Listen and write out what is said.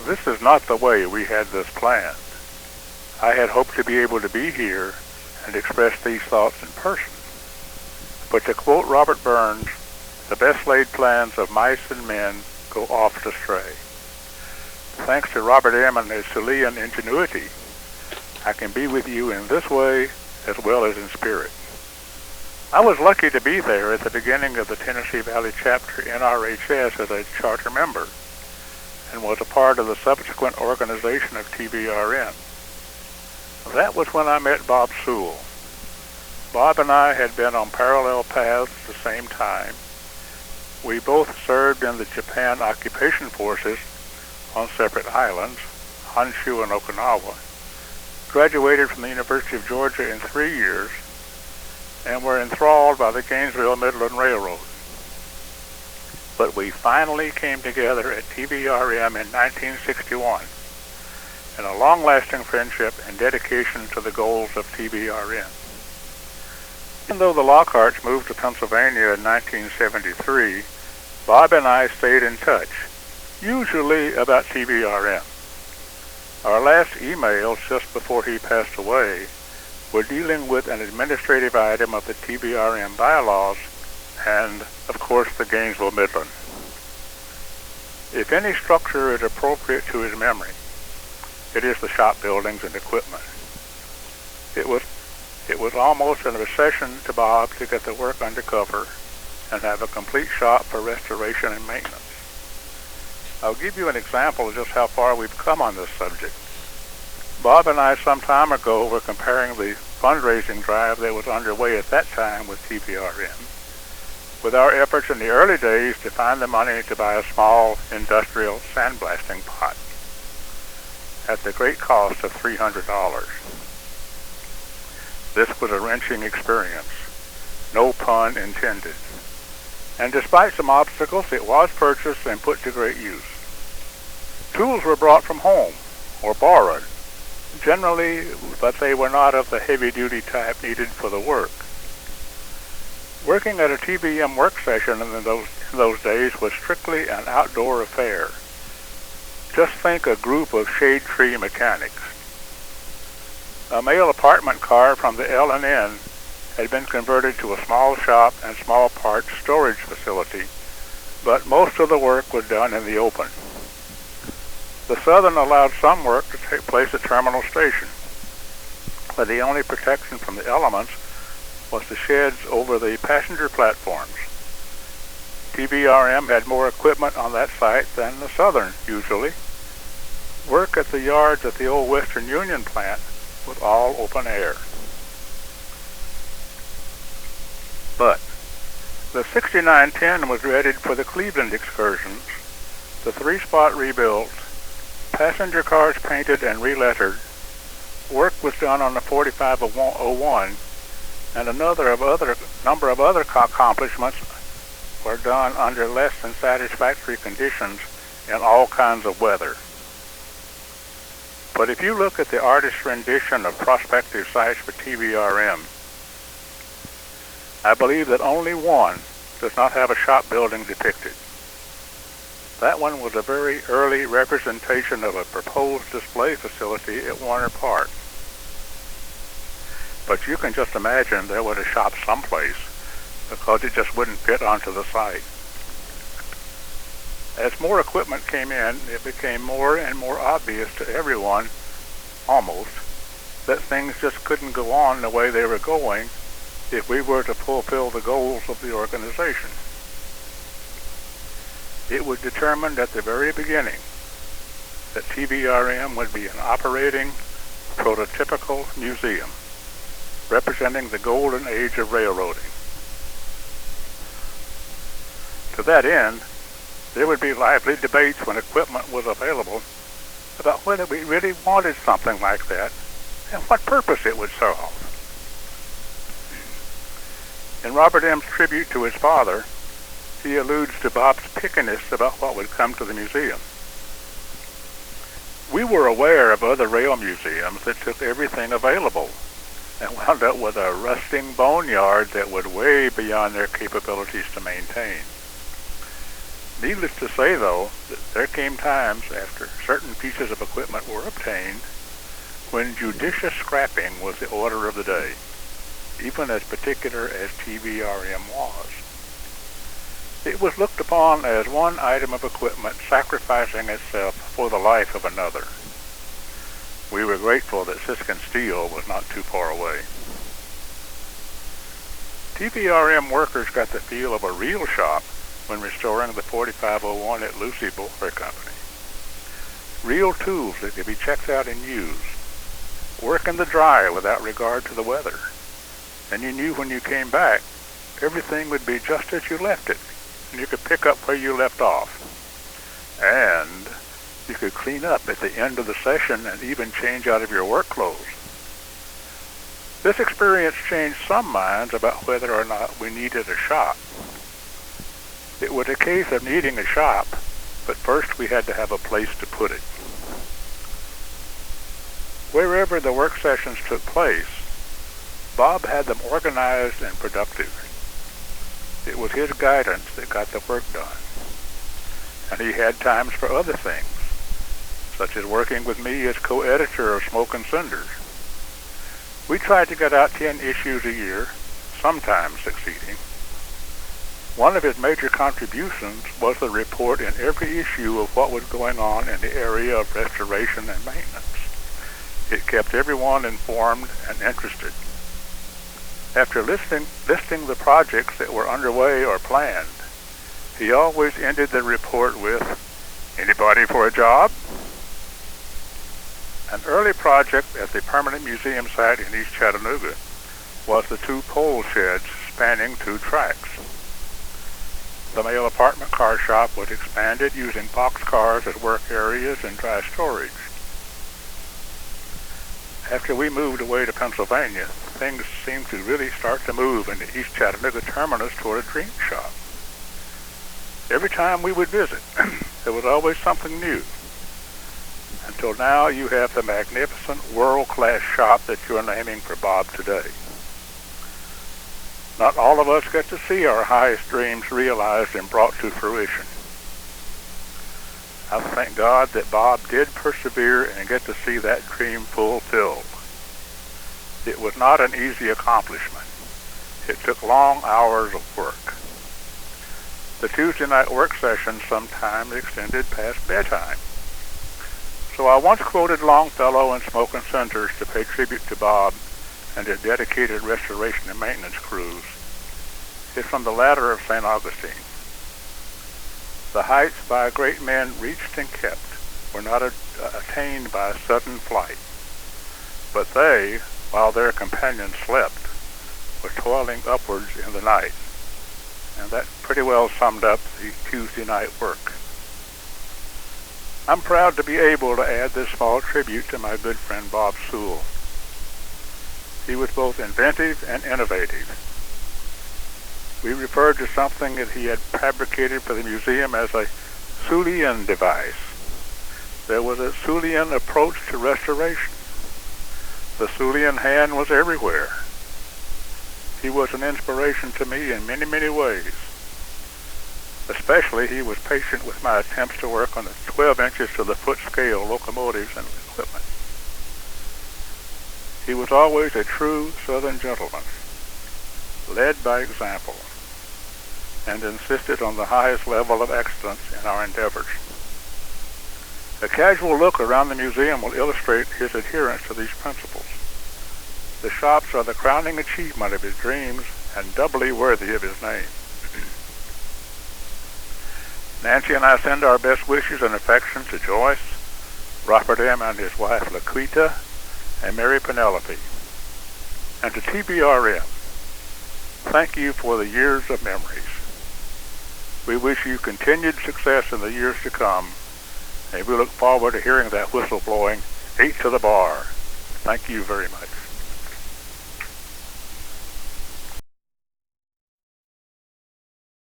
This is not the way we had this planned. I had hoped to be able to be here and express these thoughts in person. But to quote Robert Burns, the best laid plans of mice and men go oft astray. Thanks to Robert M. and his Soulean ingenuity, I can be with you in this way as well as in spirit. I was lucky to be there at the beginning of the Tennessee Valley Chapter NRHS as a charter member, and was a part of the subsequent organization of TVRM. That was when I met Bob Soule. Bob and I had been on parallel paths at the same time. We both served in the Japan occupation forces on separate islands, Honshu and Okinawa, graduated from the University of Georgia in 3 years, and were enthralled by the Gainesville-Midland Railroad. But we finally came together at TVRM in 1961 in a long-lasting friendship and dedication to the goals of TVRM. Even though the Lockharts moved to Pennsylvania in 1973, Bob and I stayed in touch, usually about TVRM. Our last emails just before he passed away were dealing with an administrative item of the TVRM bylaws and, of course, the Gainesville-Midland. If any structure is appropriate to his memory, it is the shop buildings and equipment. It was almost an obsession to Bob to get the work under cover and have a complete shop for restoration and maintenance. I'll give you an example of just how far we've come on this subject. Bob and I some time ago were comparing the fundraising drive that was underway at that time with TVRM with our efforts in the early days to find the money to buy a small industrial sandblasting pot at the great cost of $300. This was a wrenching experience, no pun intended. And despite some obstacles, it was purchased and put to great use. Tools were brought from home or borrowed, generally, but they were not of the heavy-duty type needed for the work. Working at a TVM work session in those days was strictly an outdoor affair. Just think a group of shade tree mechanics. A mail apartment car from the L&N had been converted to a small shop and small parts storage facility, but most of the work was done in the open. The Southern allowed some work to take place at Terminal Station, but the only protection from the elements was the sheds over the passenger platforms. TVRM had more equipment on that site than the Southern usually. Work at the yards at the old Western Union plant was all open air. But the 6910 was readied for the Cleveland excursions, the 3-spot rebuilt, passenger cars painted and relettered. Work was done on the 4501, and a number of other accomplishments were done under less than satisfactory conditions in all kinds of weather. But if you look at the artist's rendition of prospective sites for TVRM, I believe that only one does not have a shop building depicted. That one was a very early representation of a proposed display facility at Warner Park. But you can just imagine there was a shop someplace because it just wouldn't fit onto the site. As more equipment came in, it became more and more obvious to everyone, almost, that things just couldn't go on the way they were going if we were to fulfill the goals of the organization. It was determined at the very beginning that TVRM would be an operating, prototypical museum, representing the golden age of railroading. To that end, there would be lively debates when equipment was available about whether we really wanted something like that and what purpose it would serve. In Robert M.'s tribute to his father, he alludes to Bob's pickiness about what would come to the museum. We were aware of other rail museums that took everything available and wound up with a rusting boneyard that was way beyond their capabilities to maintain. Needless to say, though, that there came times after certain pieces of equipment were obtained when judicious scrapping was the order of the day, even as particular as TVRM was. It was looked upon as one item of equipment sacrificing itself for the life of another. We were grateful that Siskin Steel was not too far away. TVRM workers got the feel of a real shop when restoring the 4501 at Lucy Boiler Company. Real tools that could be checked out and used. Work in the dry without regard to the weather. And you knew when you came back, everything would be just as you left it, and you could pick up where you left off. And you could clean up at the end of the session and even change out of your work clothes. This experience changed some minds about whether or not we needed a shop. It was a case of needing a shop, but first we had to have a place to put it. Wherever the work sessions took place, Bob had them organized and productive. It was his guidance that got the work done. And he had times for other things, such as working with me as co-editor of Smoke and Cinders. We tried to get out 10 issues a year, sometimes succeeding. One of his major contributions was the report in every issue of what was going on in the area of restoration and maintenance. It kept everyone informed and interested. After listing the projects that were underway or planned, he always ended the report with, "Anybody for a job?" An early project at the permanent museum site in East Chattanooga was the 2 pole sheds spanning 2 tracks. The mail apartment car shop was expanded using boxcars as work areas and dry storage. After we moved away to Pennsylvania, things seemed to really start to move in the East Chattanooga terminus toward a dream shop. Every time we would visit, there was always something new. Until now, you have the magnificent world-class shop that you're naming for Bob today. Not all of us get to see our highest dreams realized and brought to fruition. I thank God that Bob did persevere and get to see that dream fulfilled. It was not an easy accomplishment. It took long hours of work. The Tuesday night work sessions sometimes extended past bedtime. So I once quoted Longfellow and Smoke and Cinders to pay tribute to Bob and his dedicated restoration and maintenance crews. It's from the Ladder of St. Augustine. The heights by great men reached and kept were not attained by sudden flight, but they, while their companions slept, were toiling upwards in the night. And that pretty well summed up the Tuesday night work. I'm proud to be able to add this small tribute to my good friend Bob Soule. He was both inventive and innovative. We referred to something that he had fabricated for the museum as a Soulean device. There was a Soulean approach to restoration. The Soulean hand was everywhere. He was an inspiration to me in many, many ways. Especially, he was patient with my attempts to work on the 12 inches to the foot scale locomotives and equipment. He was always a true Southern gentleman, led by example, and insisted on the highest level of excellence in our endeavors. A casual look around the museum will illustrate his adherence to these principles. The shops are the crowning achievement of his dreams and doubly worthy of his name. Nancy and I send our best wishes and affection to Joyce, Robert M. and his wife Laquita, and Mary Penelope. And to TBRM, thank you for the years of memories. We wish you continued success in the years to come, and we look forward to hearing that whistle blowing 8 to the bar. Thank you very much.